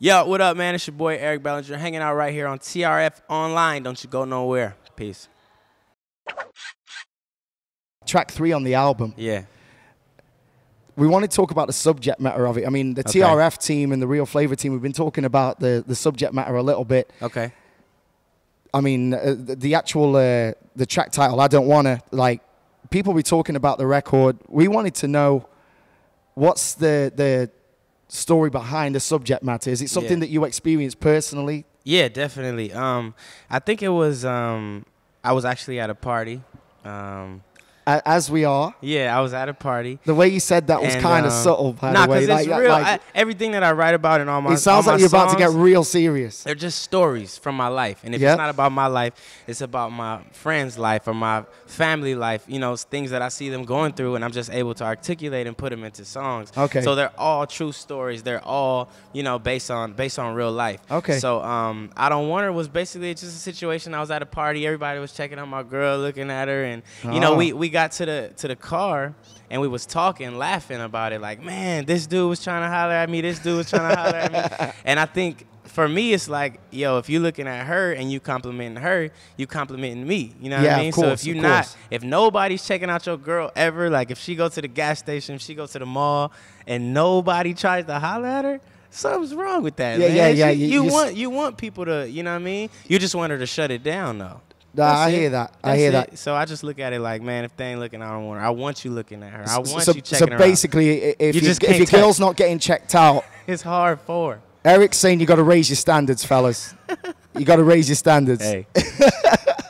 Yo, what up, man? It's your boy Eric Bellinger, hanging out right here on TRF Online. Don't you go nowhere. Peace. Track 3 on the album. Yeah. We want to talk about the subject matter of it. I mean, the TRF team and the Real Flavor team, we've been talking about the subject matter a little bit. Okay. I mean, the actual, the track title, I Don't Wanna, like, people be talking about the record. We wanted to know what's the story behind the subject matter. Is it something that you experienced personally? Yeah, definitely. I think it was, I was actually at a party. As we are. Yeah, I was at a party. The way you said that was kind of subtle, by the way. Nah, because it's real. Everything that I write about in all my it sounds like you're about to get real serious. They're just stories from my life. And if it's not about my life, it's about my friend's life or my family life, you know, things that I see them going through, and I'm just able to articulate and put them into songs. Okay. So they're all true stories. They're all, you know, based on real life. Okay. So I Don't Want Her was basically just a situation. I was at a party. Everybody was checking out my girl, looking at her. And, you know, we got to the car, and we was talking, laughing about it, like, man, this dude was trying to holler at me, this dude was trying to holler at me. And I think for me, it's like, yo, if you're looking at her and you complimenting her, you complimenting me. You know what I mean? Course, so if you're not, if nobody's checking out your girl ever, like if she go to the gas station, if she go to the mall, and nobody tries to holler at her, something's wrong with that. Man. You want people to, you know what I mean? You just want her to shut it down, though. I hear that. I hear that. So I just look at it like, man, if they ain't looking, I don't want her. I want you looking at her. I want you checking her out. So basically, if your girl's not getting checked out, it's hard for her. Eric's saying you got to raise your standards, fellas. You got to raise your standards. Hey,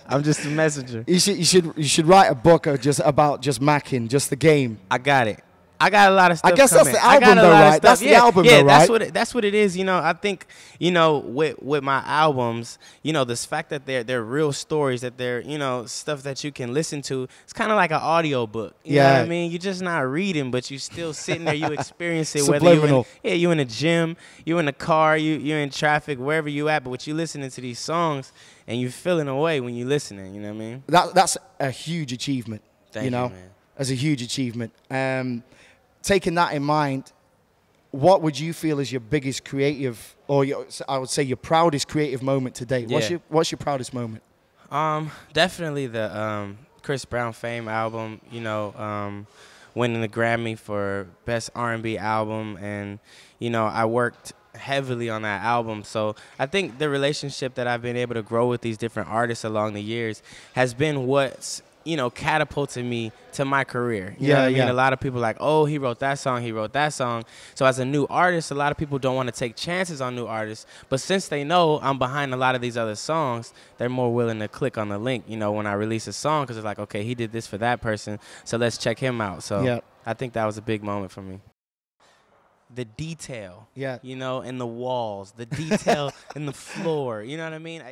I'm just a messenger. You should write a book about just macking, just the game. I got it. I got a lot of stuff. I guess coming. that's the album, though, right? That's the album, though, right? That's what it is. You know, I think, you know, with my albums, you know, this fact that they're real stories, that they're, you know, stuff that you can listen to. It's kind of like an audio book. You know what I mean? You're just not reading, but you still sitting there. You experience it. Subliminal. Whether you in the gym, you in the car, you're in traffic, wherever you at. But what you listening to these songs, and you feeling away when you listening. You know what I mean? That's a huge achievement. Thank you, know, man. That's a huge achievement. Taking that in mind, what would you feel is your biggest creative, or I would say your proudest creative moment to date? What's your proudest moment? Definitely the Chris Brown Fame album. You know, winning the Grammy for Best R&B Album, and you know, I worked heavily on that album. So I think the relationship that I've been able to grow with these different artists along the years has been what's, you know, catapulted me to my career. You know what I mean? A lot of people are like, oh, he wrote that song, he wrote that song. So as a new artist, a lot of people don't want to take chances on new artists. But since they know I'm behind a lot of these other songs, they're more willing to click on the link, you know, when I release a song, because it's like, okay, he did this for that person, so let's check him out. So I think that was a big moment for me. The detail, you know, in the walls, the detail in the floor, you know what I mean?